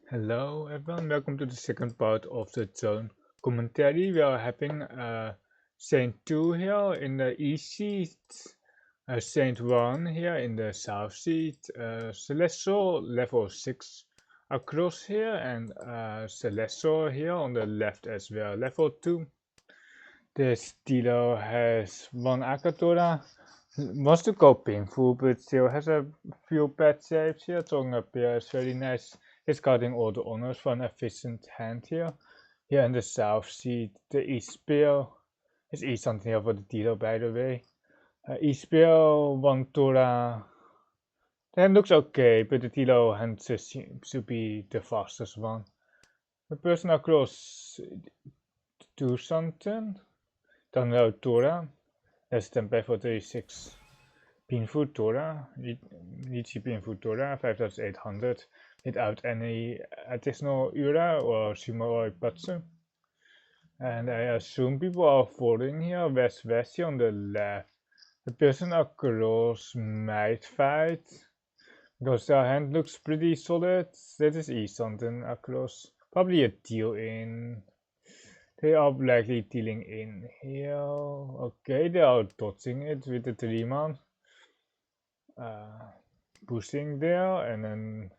Hello everyone, welcome to the second part of the zone commentary. We are having Saint 2 here in the east seat, Saint 1 here in the south seat, Celestial level 6 across here, and Celestial here on the left as well, level 2. The Stilo has one Akatora, wants to go painful, but still has a few bad saves here. Talking up here is very nice. He's getting all the honors for an efficient hand here. Here in the south seat, the East Spear is East something here for the dealer, by the way. East Spear, one Tora. The hand looks okay, but the dealer hand seems to be the fastest one. The person across do something. Dan nou Tora. That's tempo for 36. Pinfoot Tora, Litchi Pinfoot Tora, 5800 without any additional Ura or Sumo or Patsu. And I assume people are following here, west-west here on the left. The person across might fight, because their hand looks pretty solid. That is east something across. Probably a deal in. They are likely dealing in here. Okay, they are dodging it with the 3-man. Pushing there, and then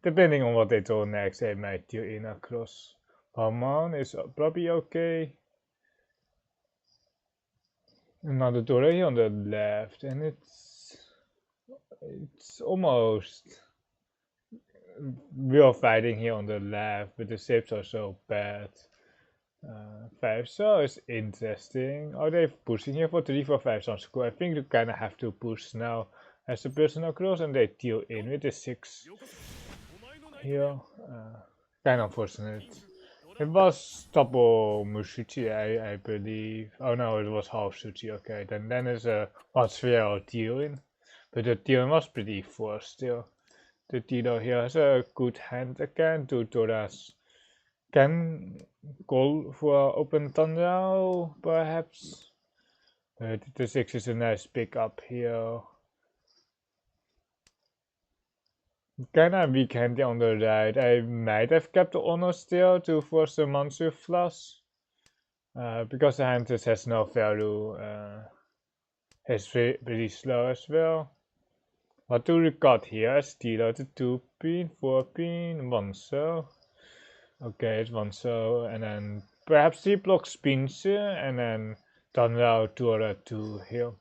depending on what they do next, they might deal in across. Palman is probably okay. Another door here on the left, and it's almost. We are fighting here on the left, but the saves are so bad. 5-star is interesting. Are they pushing here for 3 for 5 sounds cool? I think you kinda have to push now as a person across, and they deal in with the 6 here. Kinda unfortunate. It was double Mushuchi, I believe. Oh no, it was half Suchi. Okay, then it's a much fairer deal in. But the deal was pretty forced still. The dealer here has a good hand again. 2 Toras can go for open thunder, perhaps. But the 6 is a nice pickup here. Kinda weak hand on the right. I might have kept the honor still to force the Mansu flush. Because the hand just has no value. It's pretty slow as well. What do we got here? Stealer, the 2-pin, 4-pin, 1 so. Okay, it's 1 so, and then perhaps he blocks Pinche, and then Danrao 2 here.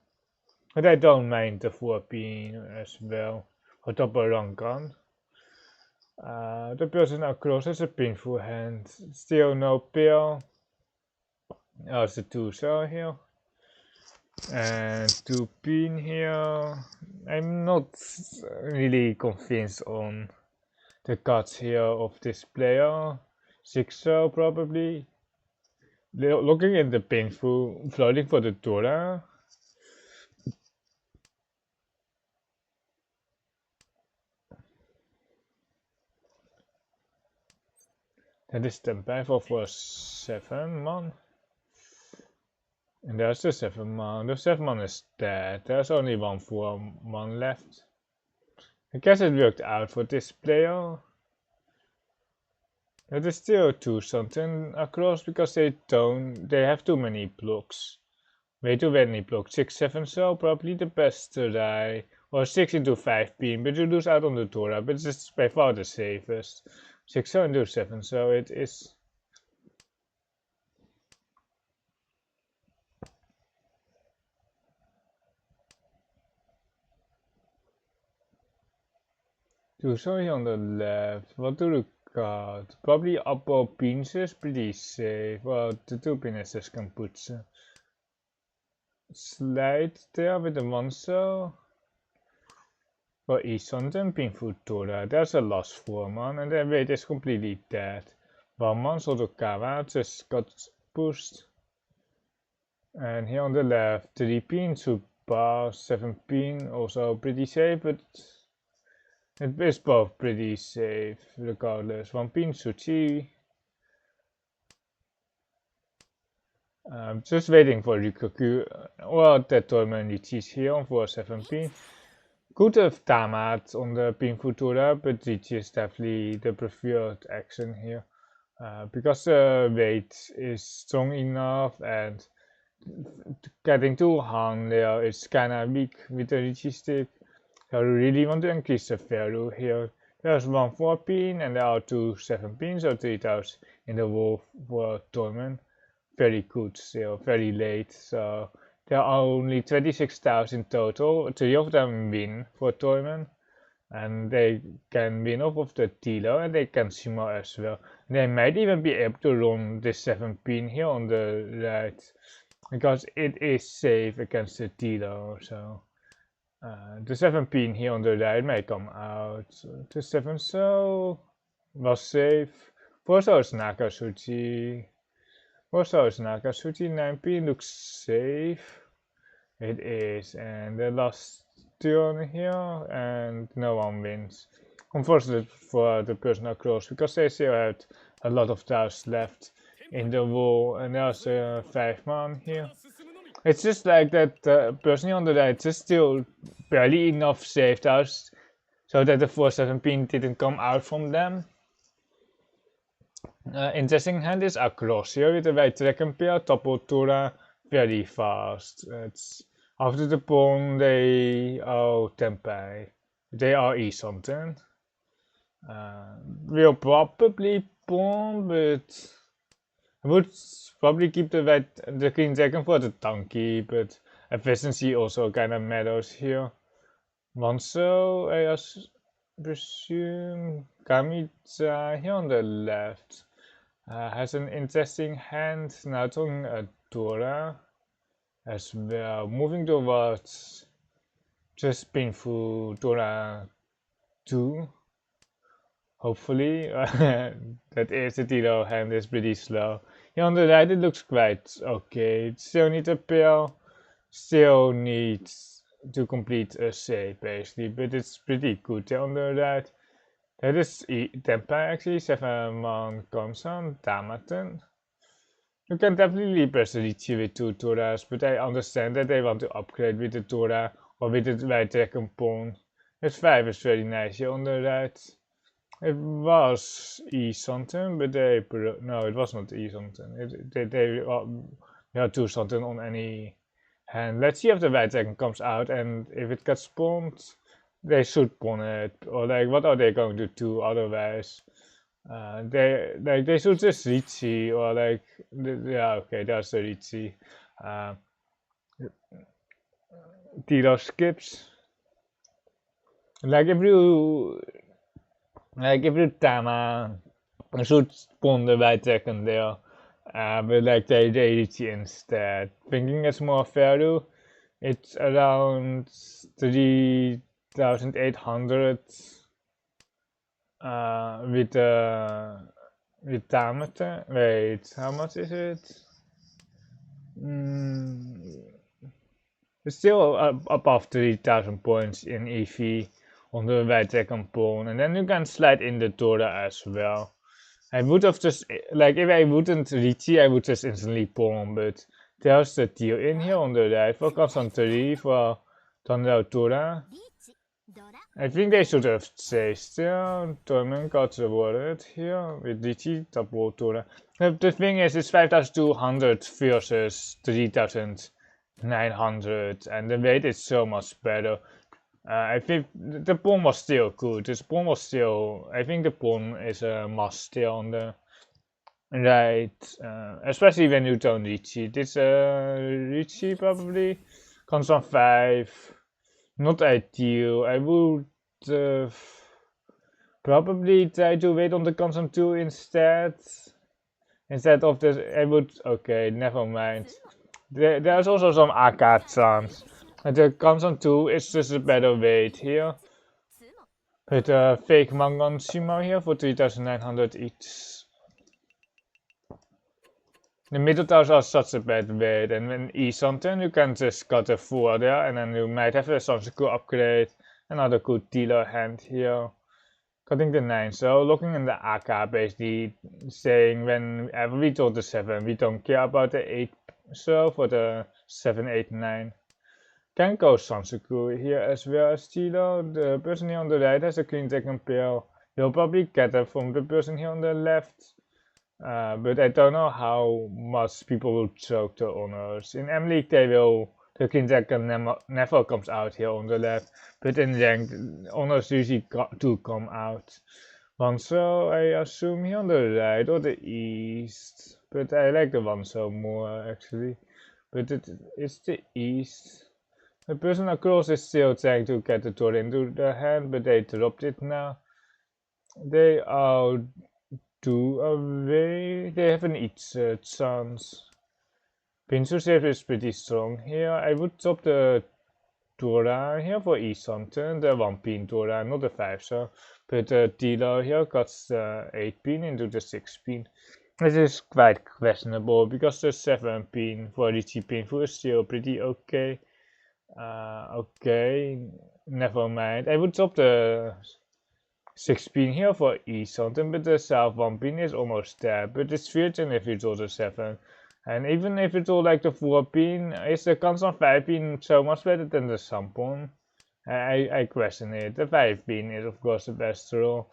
But I don't mind the 4-pin as well. Or double run gun. The person across has a painful hand. Still no pill. Oh, it's a 2 so here. And 2-pin here. I'm not really convinced on the cards here of this player. 6 so probably. Looking at the painful floating for the Dora. That is the battle for 7-man. And there's the 7-man. The 7-man is dead. There's only one 4-man left. I guess it worked out for this player. That is still 2 something across because they have too many blocks. Way too many blocks. 6, 7 so probably the best to die. Or 6 into 5-pin, but you lose out on the Tora, but it's by far the safest. 6 so into 7 so it is. Two sorry on the left. What do we got? Probably upper pins is pretty safe. Well, the 2 pinises can put slide there with the 1 so. Well, Easton and Pinfoot Tora. There's a lost 4-man, and then wait is completely dead. 1-man Sotokawa just got pushed. And here on the left, 3-pin Super, 7-pin also pretty safe, but it is both pretty safe regardless. 1-pin Suchi. I'm just waiting for Rikoku. Well, that tournament is here for 7-pin. could have Tamat on the Pinfutura, but Ricci is definitely the preferred action here. Because the weight is strong enough and getting to Han there is kinda weak with the Ricci stick. So I really want to increase the value here. There's one 4 pin and there are 2 7 pins, so 3,000 in the wall for Torment. Very good still, very late. So there are only 26,000 total. 3 of them win for Torment. And they can win off of the dealer and they can shimmer as well. They might even be able to run this 7 pin here on the right. Because it is safe against the dealer, so the 7 pin here on the right may come out. The 7 so was safe. 4 so is Nakasuchi. 4 so is Nakasuchi. 9 pin looks safe. It is, and the last turn here, and no one wins. Unfortunate for the person across, because they still had a lot of tiles left in the wall, and there's a 5-man here. It's just like that person on the right is still barely enough saved us so that the 4-7 pin didn't come out from them. Interesting hand is across here with the right second pair, double Tura, very fast. It's after the pawn they Tempai. They are E something. We'll probably pawn, but I would probably keep the queen second for the donkey, but efficiency also kind of matters here. Manso, I presume Kamiza here on the left has an interesting hand, now on Dora as well, moving towards just painful Dora 2. Hopefully, that is the dealer hand is pretty slow. Here on the right it looks quite okay. It still needs a pair, still needs to complete a save basically, but it's pretty good here on the right. That is Tempai actually, 7-man comes on, Damaten. You can definitely press Ricci with 2 Toras, but I understand that they want to upgrade with the Tora or with the right second pawn. This 5 is very nice here on the right. It was E something, but no, it was not E something. They had 2 something on any hand. Let's see if the right second comes out, and if it gets pawned, they should pawn it. Or like, what are they going to do otherwise? They should just Ricci, or like, yeah, okay, that's the Ricci. Dealer skips. Like if you Tama should spawn the right second there, but like they Ricci instead. Thinking it's more value, it's around 3,800 with Tamate. Wait, how much is it? It's still above 3,000 points in EV on the right second pawn, and then you can slide in the Tora as well. I would have just, like, if I wouldn't Ricci, I would just instantly pawn, but there's the deal in here on the right for Constantine for Thunder Tora. I think they should have chased there. Torment got rewarded here with Ricci, double Tora. The thing is, it's 5,200 versus 3,900, and the weight is so much better. I think the pawn was still good. This pawn was still, I think the pawn is a must still on the right, especially when you don't Ricci. This Ricci probably comes on 5. Not ideal. I would probably try to wait on the constant 2 instead. Instead of this, I would, okay, never mind. There's also some AK chance. The constant 2 is just a better weight here. With a fake Mangon Shima here for 3,900 each. The middle tiles are such a bad weight, and when E something you can just cut a 4 there, and then you might have a Sansaku upgrade, another good dealer hand here. Cutting the 9, so looking in the AK basically saying whenever we told the 7, we don't care about the 8, so for the 7, 8, 9. can go Sansaku here as well as Tilo. The person here on the right has a queen jack and pair. He'll probably get it from the person here on the left. But I don't know how much people will choke the honors. In M League they will, the queen jack never comes out here on the left. But in ranked, honors usually do come out. Wanso, I assume here on the right or the east. But I like the Wanso more actually. But it's the east. The person across is still trying to get the door into the hand, but they dropped it now. They are 2 away. They have an each chance. Pincer save is pretty strong here. I would top the Dora here for E-something, the 1 pin Dora, not the 5 so. But the dealer here got the 8 pin into the 6 pin. This is quite questionable because the 7 pin for Richie Pinful is still pretty okay. Okay, never mind. I would top the 6 pin here for E something, but the south 1 pin is almost there. But it's virgin if it's all the 7. And even if it's all like the 4 pin, is the chance on 5 pin so much better than the Sampon? I question it. The 5 pin is of course the best roll.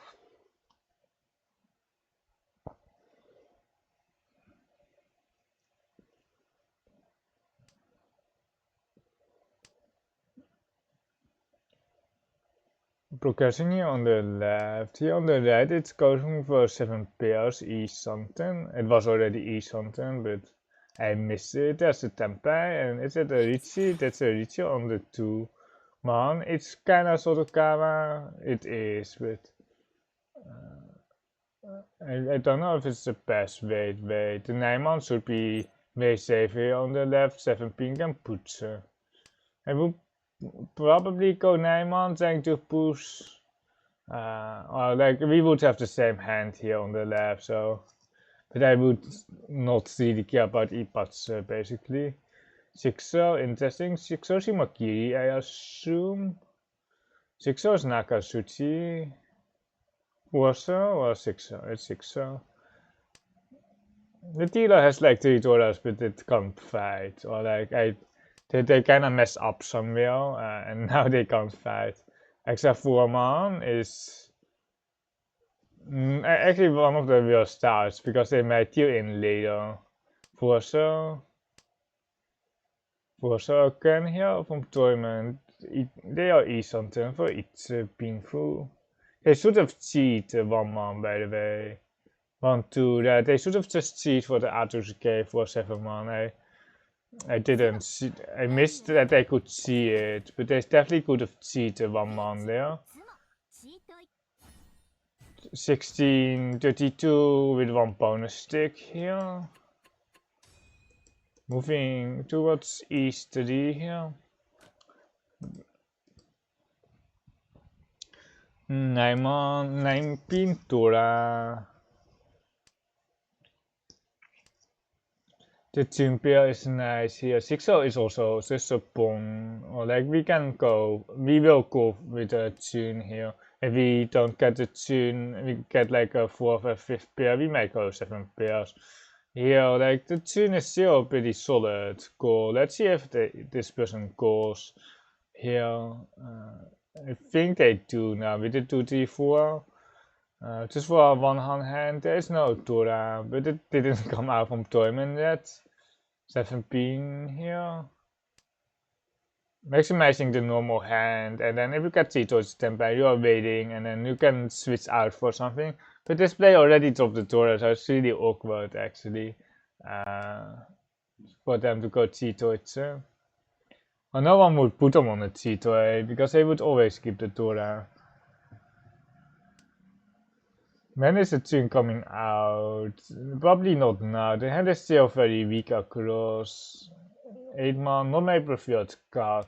Progressing here on the left. Here on the right it's going for 7 pairs E something. It was already E something, but I missed it. There's a Tempai, and is it a Richie? That's a Richie on the 2. Man, it's kinda sort of Kama. It is, but I don't know if it's the best. Wait. The 9-man should be way safe here on the left. 7 pink and Poetsen. I will probably go 9-man trying to push. Or like we would have the same hand here on the left, so. But I would not really care about Ipats basically. Sixo, interesting. Sixo Shimakiri, I assume. Sixo is Nakatsuchi. Warso or Sixo? It's Sixo. The dealer has like 3 dollars, but it can't fight. Or like they kinda messed up somewhere, and now they can't fight. Except for man is actually one of the real stars because they might you in later. Warso again here from tournament. They are E something for it's painful. They should have cheated 1 man by the way. 1, 2, that they should have just cheated for the Atusuke for 7 man. I didn't see, I missed that I could see it, but they definitely could have cheated 1 man there. 1632 with 1 bonus stick here. Moving towards East 3 here. 9 pintura. The tune pair is nice here. 6-0 is also just a pawn. Or like we will go with a tune here. If we don't get the tune, we get like a 4th or 5th pair, we might go 7 pairs. Here, like the tune is still pretty solid. Go. Let's see if this person goes here. I think they do now with the 2, 3, 4. Just for a 1 hand, there is no Dora, but it didn't come out from tournament yet. 7 pin here. Maximizing the normal hand, and then if you get Tito's Tempai, you are waiting, and then you can switch out for something. But this player already dropped the Dora, so it's really awkward actually for them to go Tito. Well, no one would put them on a Tito, because they would always keep the Dora. When is the tune coming out? Probably not now. The hand is still very weak across. 8 man, not my preferred card.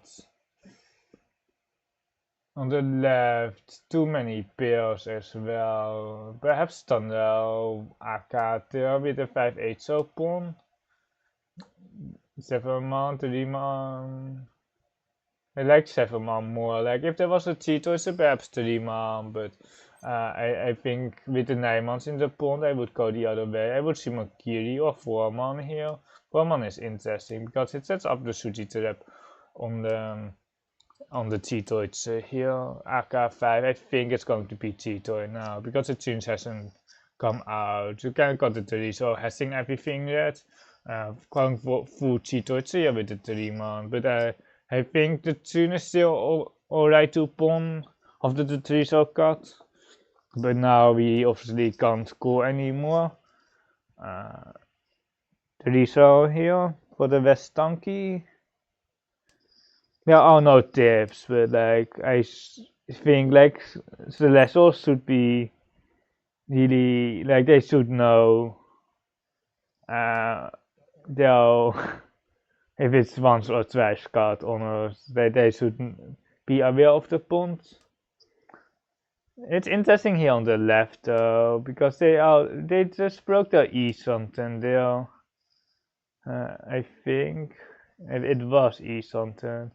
On the left, too many pairs as well. Perhaps Thunder, Akate with a 5-8 so pawn. 7 man, 3 man. I like 7 man more. Like if there was a Tito, it's perhaps 3 man, but I think with the 9 mans in the pawn, I would go the other way. I would see Makiri or 4 man here. 4 man is interesting because it sets up the Suji trap on the Cheetoids here. AK5, I think it's going to be Cheetoid now because the tunes hasn't come out. You can't got the 3, so hasn't everything yet. Going for full Cheetoids here with the 3 man, but I think the tune is still alright to pawn after the 3 so cut. But now we obviously can't score anymore. 3 so here for the West Donkey. There are no tips, but like I think like Celestials should be really like they should know they'll if it's once or twice card honors they should be aware of the pawns. It's interesting here on the left though because they just broke their E something there. I think it was E something.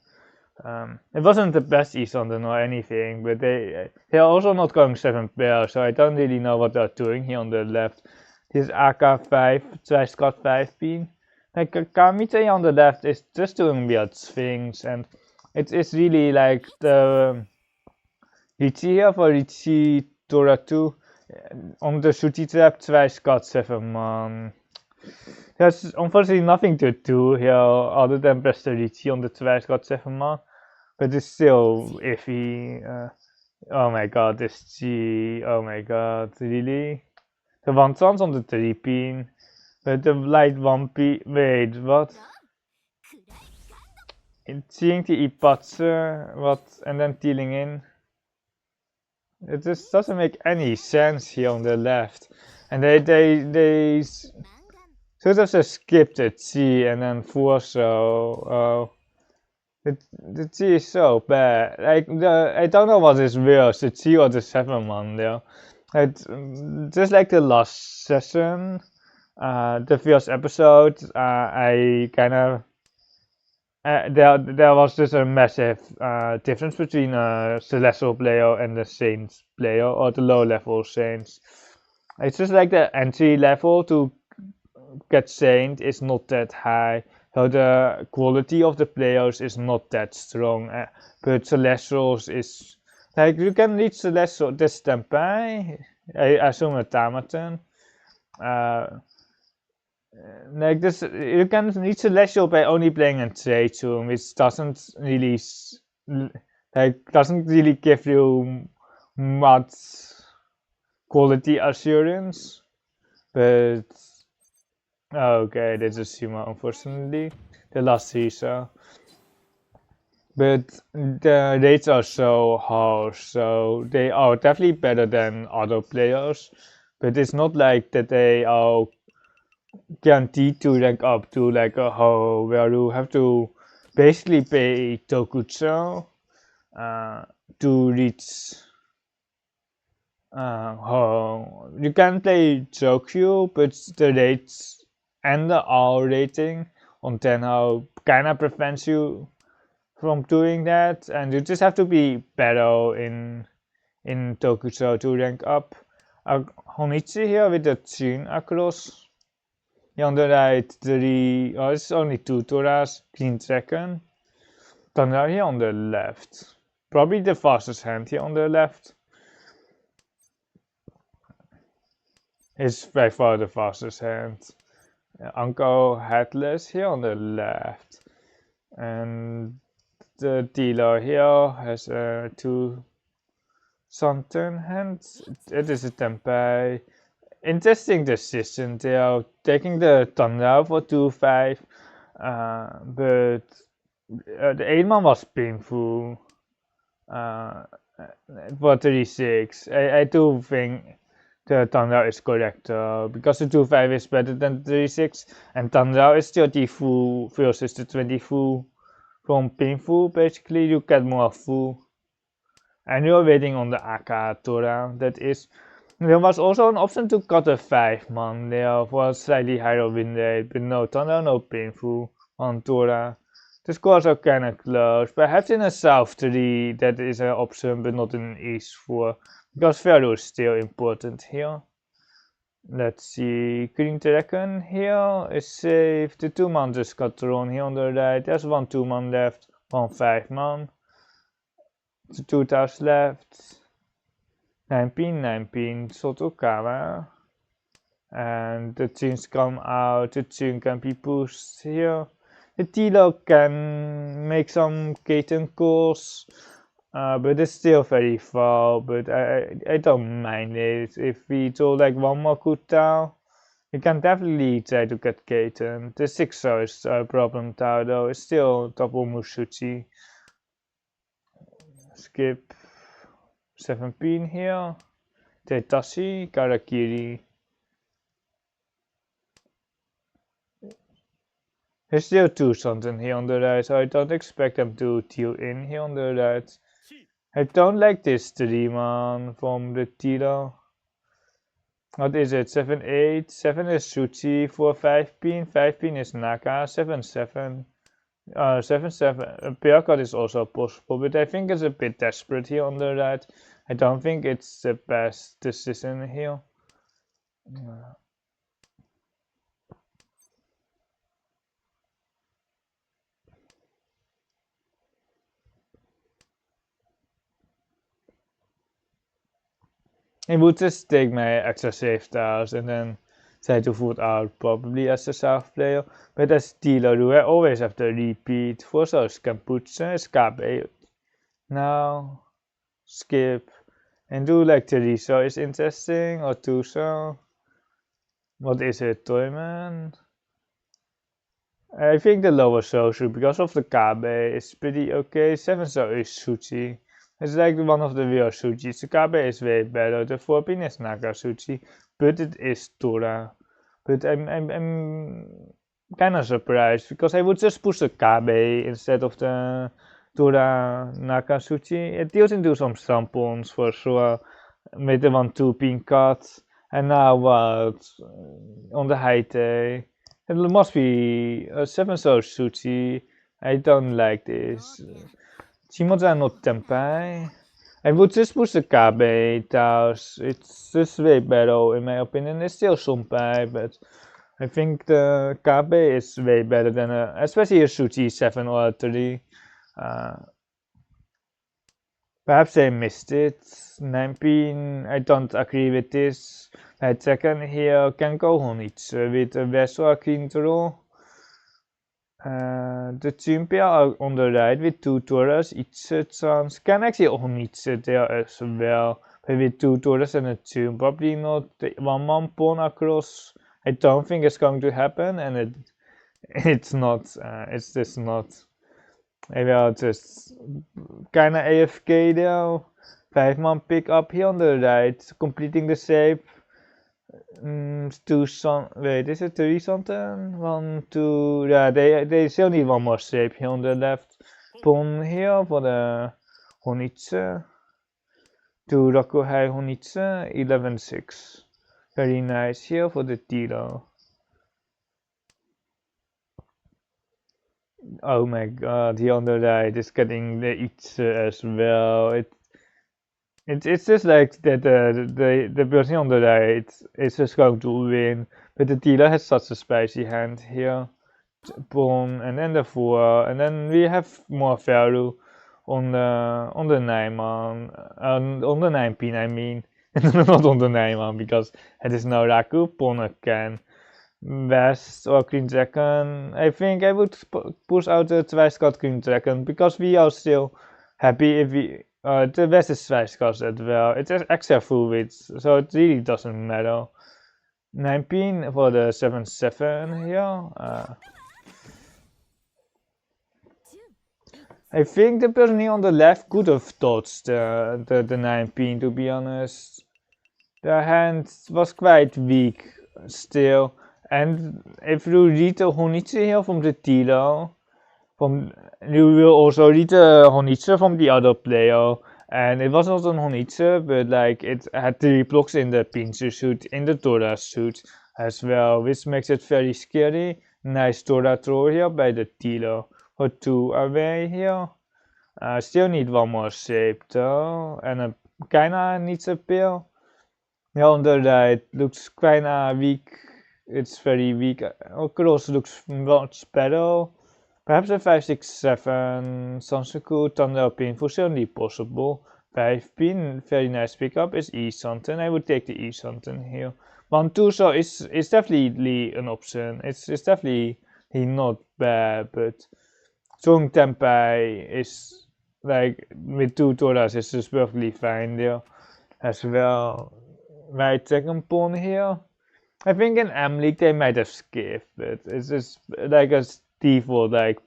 It wasn't the best E something or anything, but they're also not going 7 pair, so I don't really know what they're doing here on the left. This AK5 twice got 5 pin. Like Kamite on the left is just doing weird things, and it's really like the Richie here for Richie Tora 2 on the shooty trap twice got 7 man. There's unfortunately nothing to do here other than press the Richie on the twice got 7 man, but it's still iffy. Oh my god, this G, oh my god, really? The one sounds on the 3 pin, but the light 1 pin, wait, what? Seeing the ipatser, what, and then dealing in. It just doesn't make any sense here on the left. And they sort of just skipped a T and then force so the T is so bad. Like I don't know what is worse, the T or the 7 man there. It's just like the last session, the first episode, I kind of there was just a massive difference between a Celestial player and the Saints player, or the low level Saints. It's just like the entry level to get Saint is not that high, so the quality of the players is not that strong. But Celestials is like you can reach Celestial this Tempai, I assume a Tamaten. Like this, you can reach Celestial by only playing a trade room, which doesn't really give you much quality assurance. But okay, that's a Shima, unfortunately, the last season. But the rates are so harsh, so they are definitely better than other players. But it's not like that they are guaranteed to rank up to like a ho where you have to basically pay Tokutsu to reach ho. You can play Chokyu, but the rates and the R rating on Tenho kinda prevents you from doing that, and you just have to be better in Tokutsu to rank up. Honichi here with the chin across. Here on the right, it's only 2 Toras, clean second. Tanra here on the left. Probably the fastest hand here on the left. Is by far the fastest hand. Uncle Headless here on the left. And the dealer here has 2 something hands. It is a Tempai. Interesting decision. They are taking the Thunder for 2-5, but the 8-man was painful for 36. I do think the Thunder is correct because the 2-5 is better than 36, and Thunder is 30 full versus the 20 full. From painful, basically, you get more full. And you're waiting on the Aka Tora, that is. There was also an option to cut a 5-man there for a slightly higher win rate, but no Thunder, no painful on Tora. The scores are kinda close. Perhaps in a South 3 that is an option, but not in East 4, because value is still important here. Let's see, Green Dragon here is safe. The 2-man just got thrown here on the right. There's one 2-man left Van 5 man. 2 tiles left. 9 pin, Sotokawa. And the tunes come out, the tune can be pushed here. The Tilo can make some Kaiten calls, but it's still very far, but I don't mind it. If we draw like one more good tile, you can definitely try to get Kaiten. The 6 is a problem tile though, it's still double Mushuchi. Skip 7 pin here. Teitashi, Karakiri. There's still 2 something here on the right, so I don't expect them to deal in here on the right. I don't like this 3 man from the Tilo. What is it? 7 8. 7 is Shuchi. 4 5 pin. 5 pin is Naka. 7 7. 7 7. Pyakot is also possible, but I think it's a bit desperate here on the right. I don't think it's the best decision here. I would just take my extra safe tiles and then try to foot out probably as a south player. But as dealer, do I always have to repeat? For so Scamputza, Escape. Now, skip. And do like Teresa is interesting, or Tuso. What is it, Toyman? I think the lower Sosu, because of the Kabe, is pretty okay. 7 so is Suchi. It's like one of the real Suchis. The Kabe is way better. The 4 pin is Naga Suchi, but it is Tora. But I'm kind of surprised because I would just push the Kabe instead of the Tora Naka Suchi. It deals into some samples for sure. Made the 1-2 pin cut. And now what? On the high day. It must be a 7 so Suchi. I don't like this. Shimoza no Tenpai. I would just push the Kabe tiles. It's just way better in my opinion. It's still Sunpai, but I think the Kabe is way better than especially a Suchi 7 or a 3. Perhaps I missed it. 9 pin, I don't agree with this. My second here can go on it with a Vesua Quintro. The Chimpia are on the right with 2 Taurus, each chance. Can actually on each there as well. But with 2 Taurus and a Chimp, probably not 1 man pawn across. I don't think it's going to happen, and it's not. It's just not. I will just kinda AFK there. 5 man pick up here on the right, completing the shape. 2 wait, is it 3 something? 1, 2, yeah, they still need 1 more shape here on the left. Pawn here for the Honitsu. 2 Rakuhei Honitsu, 11-6. Very nice here for the Tilo. Oh my god, here on the right is getting the Itsu as well. It's just like that the person on the right is just going to win, but the dealer has such a spicy hand here. Pawn and then the 4, and then we have more value on the 9 man, on the 9 pin I mean, not on the 9 man because it is no Raku, pawn again. West or Green Dragon. I think I would push out the Twice-Cut Green Dragon because we are still happy if we the West is Twice-Cut as well. It's extra full width, so it really doesn't matter. 9 pin for the 7-7 here. I think the person here on the left could have dodged the 9 pin, to be honest. The hand was quite weak still. And if you read the Honitsu here from the dealer, you will also read the Honitsu from the other player. And it was not an Honitsu, but like it had 3 blocks in the Pinsu suit, in the Tora suit as well, which makes it very scary. Nice Tora throw here by the dealer. For 2 away here. Still need 1 more shape though, and kinda needs a pill. Yeah, on the right looks kinda weak. It's very weak. Cross looks much better. Perhaps a 5, 6, 7 Sansaku Thunder Pin for certainly possible. 5 pin, very nice pickup, is E something. I would take the E something here. 1, 2, so it's definitely an option. It's definitely not bad, but Zong Tempai is like with 2 Toras is just perfectly fine there as well. Right, second pawn here. I think in M League they might have skipped, but it's just like a default like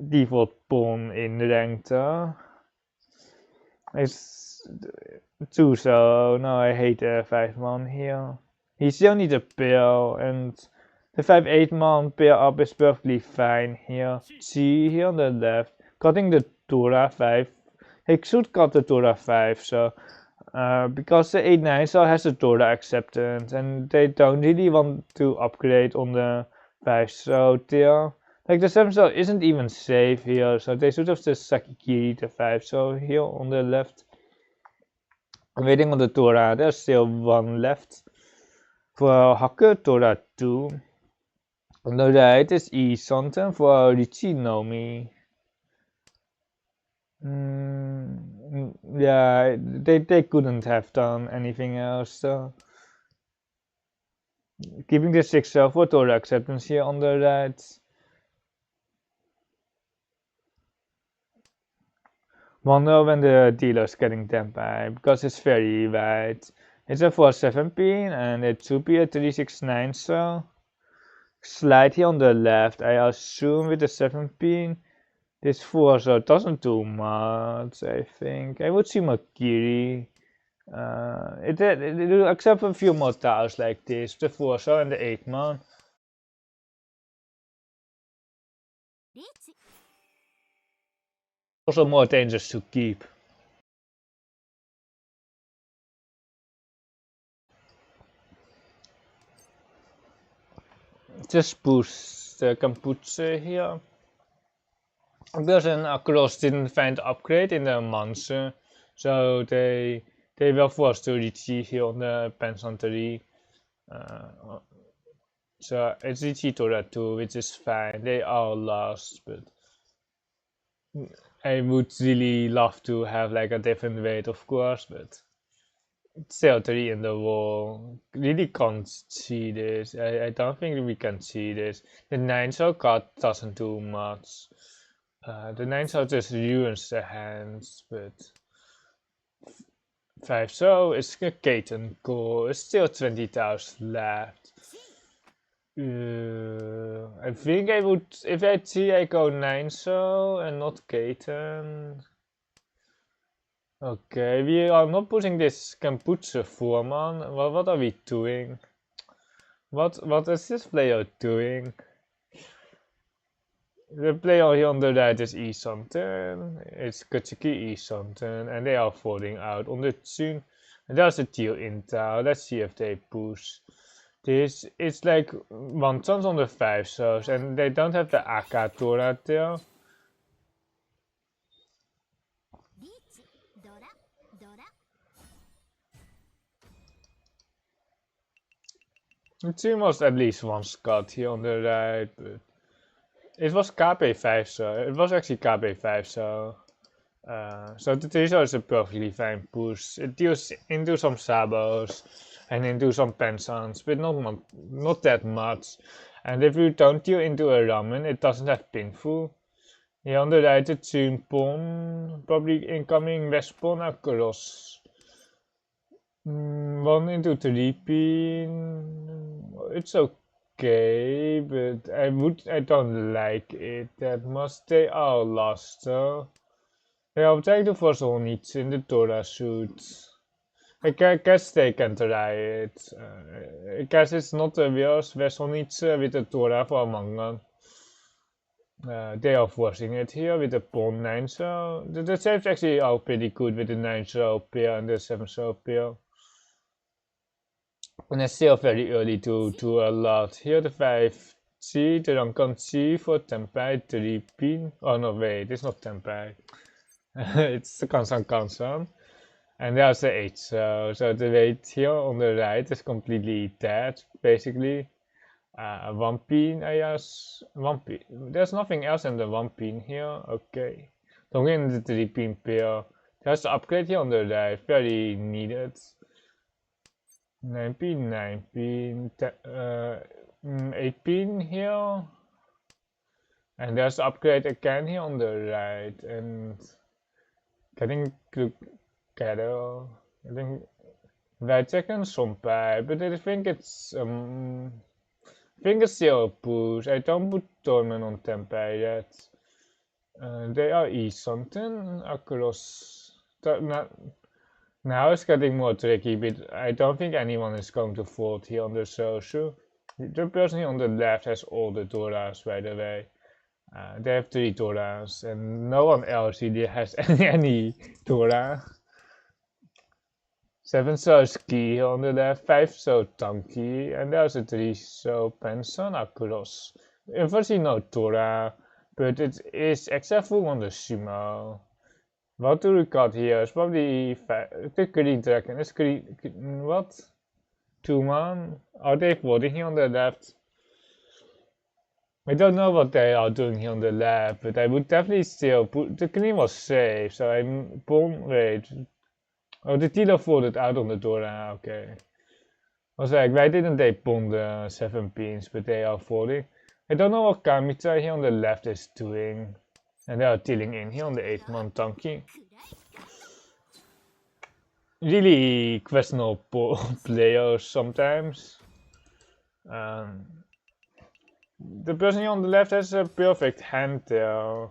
default pawn in ranked. It's 2, so no, I hate the 5-man here. He still needs a pair, and the 5-8-man pair up is perfectly fine here. C here on the left, cutting the Tora 5. He should cut the Tora 5, so because the 8-9 so has a Tora acceptance, and they don't really want to upgrade on the 5, so there. Like the 7 cell isn't even safe here, so they should have just Sakikiri the 5 cell here on the left. I'm waiting on the Tora, there's still 1 left. For Hakke, Tora 2. On the right is E something for Richie Nomi. Yeah, they couldn't have done anything else, so. Keeping the 6 cell for Tora acceptance here on the right. Wonder when the dealer's getting tempai, because it's very wide. It's a 4-7 pin, and it should be a 3-6-9 cell. Slide here on the left, I assume with the 7 pin. This 4 so doesn't do much, I think. I would see Makiri. It will accept a few more tiles like this, the 4 so and the 8-man. Also more dangerous to keep. Just push the Kampuche here. Bills across didn't find upgrade in the monster, so they were forced to retreat here on the Pensantery. So it's retreat to that too, which is fine. They are lost, but I would really love to have like a different weight, of course, but still 3 in the wall. Really can't see this. I don't think we can see this. The 9 so cut doesn't do much. The 9 so just ruins the hands, but 5 so it's a Katen core. It's still 20,000 left. I think I would, if I see I go 9 so and not Katen. Okay, we are not putting this Kampuche Foreman. What are we doing? What is this player doing? The player here on the right is E something. It's Kutsiki E something, and they are falling out on the Tsun. And there's a teal intel. Let's see if they push. This it's like 1 chance on the 5 shows, and they don't have the AK Tora there. It seems was at least 1 Scott here on the right, but it was KP5 so it was actually KP5 so the 3 so is a perfectly fine push. It deals into some sabos and into some pensons, but not that much. And if you don't deal into a ramen, it doesn't have pinful. Here on the right it's soon pawn, probably incoming west pawn across. 1 into 3 pin. It's okay, but I don't like it that much. They are lost though. They are trying for Zonich in the Tora suit. I guess they can try it. I guess it's not the worst Vesonich with the Tora for Mangan. They are forcing it here with the pawn 9 so. The saves actually are pretty good with the 9 so pair and the 7 so pair. And it's still very early to do a lot. Here the 5C, the Rankan C for Tempai 3 pin. Oh no, wait, it's not Tempai. It's the Kansan. And there's the 8, so the weight here on the right is completely dead, basically. One pin, I guess. One pin. There's nothing else in the one pin here. Okay. Don't get in the 3-pin pair. There's an upgrade here on the right. Very needed. 9 pin, 9 pin, 8 pin here. And there's upgrade again here on the right. And getting together. I think wij checken some pie, but I think it's still a push. I don't put Torment on Tempe yet. They are something across. Now it's getting more tricky, but I don't think anyone is going to fold here on the social. The person here on the left has all the Doras, by the way. They have 3 Doras, and no one else really has any Dora. 7 so ski on the left, 5 so tanky, and there's a 3 so pension across. Unfortunately no Dora, but it is accessible on the sumo. What do we got here? It's probably the green dragon. It's green. What? 2-man? Are they voting here on the left? I don't know what they are doing here on the left, but I would definitely still put. The green was safe, so I'm. Wait. Oh, the dealer folded out on the door. Okay. I was like, why didn't they pawn the 7 pins, but they are folding? I don't know what Kamita here on the left is doing. And they are dealing in here on the 8-man tanky. Really questionable players sometimes. The person here on the left has a perfect hand there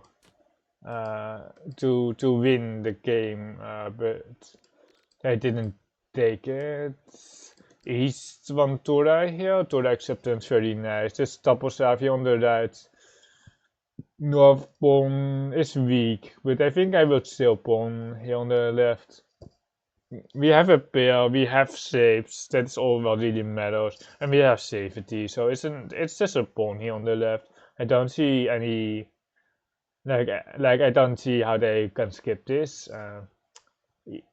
to win the game, but they didn't take it. East one Tora here, Tora acceptance very nice. This Taposav here on the right. North pawn is weak, but I think I will still pawn here on the left. We have a pair, we have saves, that's all what really matters, and we have safety, so it's just a pawn here on the left. I don't see any, like I don't see how they can skip this.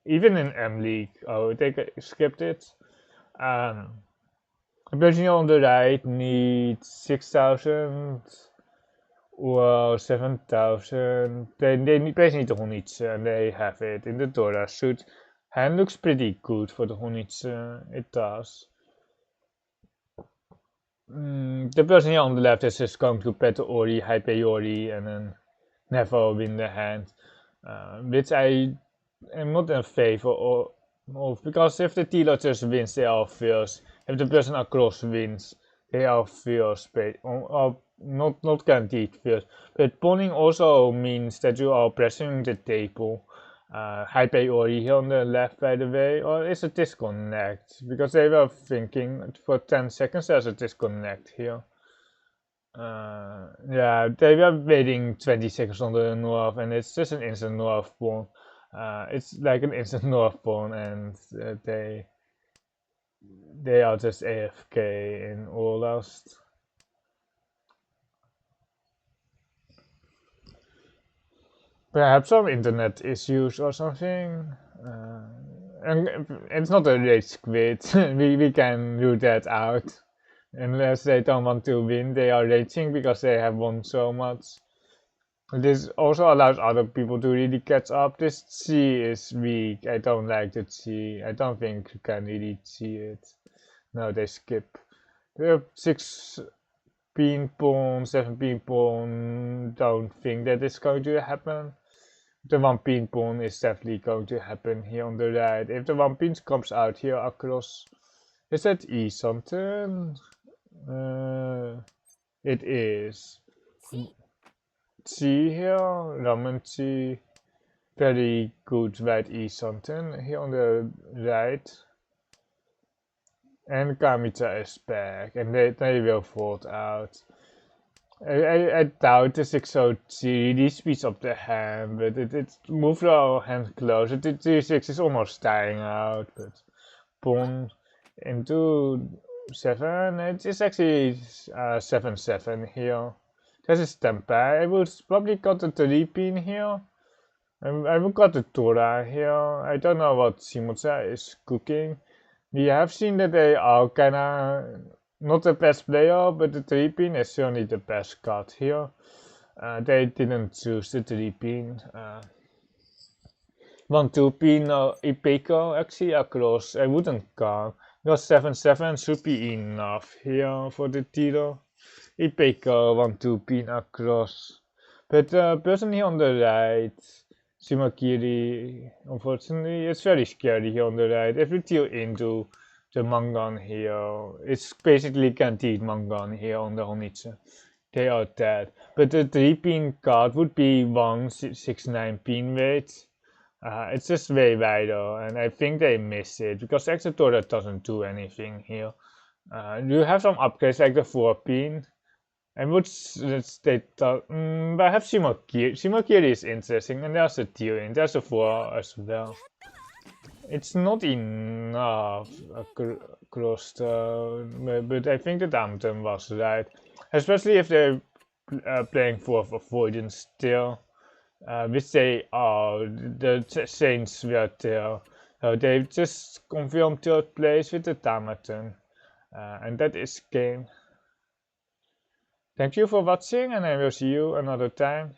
Even in M League, oh, they skipped it. The person here on the right needs 6,000 or 7,000. They basically need the Honitze, and they have it in the Dora suit. Hand looks pretty good for the Honitze, it does. The person here on the left is just going to pet Ori, hype Ori, and then never win the hand. Which I am not in favor of, because if the dealer just wins, they are first. If the person across wins, they are first, not guaranteed first. But pawning also means that you are pressing the table. Hype Ori here on the left, by the way, or is a disconnect? Because they were thinking for 10 seconds there's a disconnect here. Yeah, they were waiting 20 seconds on the north, and it's just an instant north pawn. It's like an instant north pawn, and they are just AFK in all lost. Perhaps some internet issues or something. And it's not a rage quit. we can rule that out. Unless they don't want to win, they are raging because they have won so much. This also allows other people to really catch up. This C is weak. I don't like the C. I don't think you can really see it. No, they skip. They have 6 pin pawn, 7 pin pawn. Don't think that is going to happen. The 1 pin pawn is definitely going to happen here on the right. If the 1 pin comes out here across, is that E something? It is. C here, Ramen C. Very good white E something here on the right. And Kamita is back, and they will fold out. I doubt the 603 really speeds up the hand, but it moved our hand closer. The 3-6 is almost dying out, but pawn into 7, it is actually 7-7 here. This is Tempe. I would probably got the 3 pin here. I would got the Tora here. I don't know what Simotsa is cooking. We have seen that they are kinda not the best player, but the 3-pin is certainly the best card here. They didn't choose the 3-pin. 1-2-pin Ipeco actually across. I wouldn't count. Because 7-7 should be enough here for the title. Ipeco 1-2-pin across. But person here on the right, Shimakiri, unfortunately, it's very scary here on the right. If you deal into the Mangan here, it's basically guaranteed Mangan here on the Honitsu. They are dead. But the 3-pin card would be 169-pin weight. It's just way wider, and I think they miss it because Exetora doesn't do anything here. You have some upgrades like the 4-pin, and would state that perhaps Shimakiri. Shimakiri is interesting, and there's a Tyrion, there's a 4 as well. It's not enough across the, but I think the Damton was right, especially if they're playing for avoidance still. Which they are, the Saints were there. They just confirmed third place with the Tamaton. And that is game. Thank you for watching, and I will see you another time.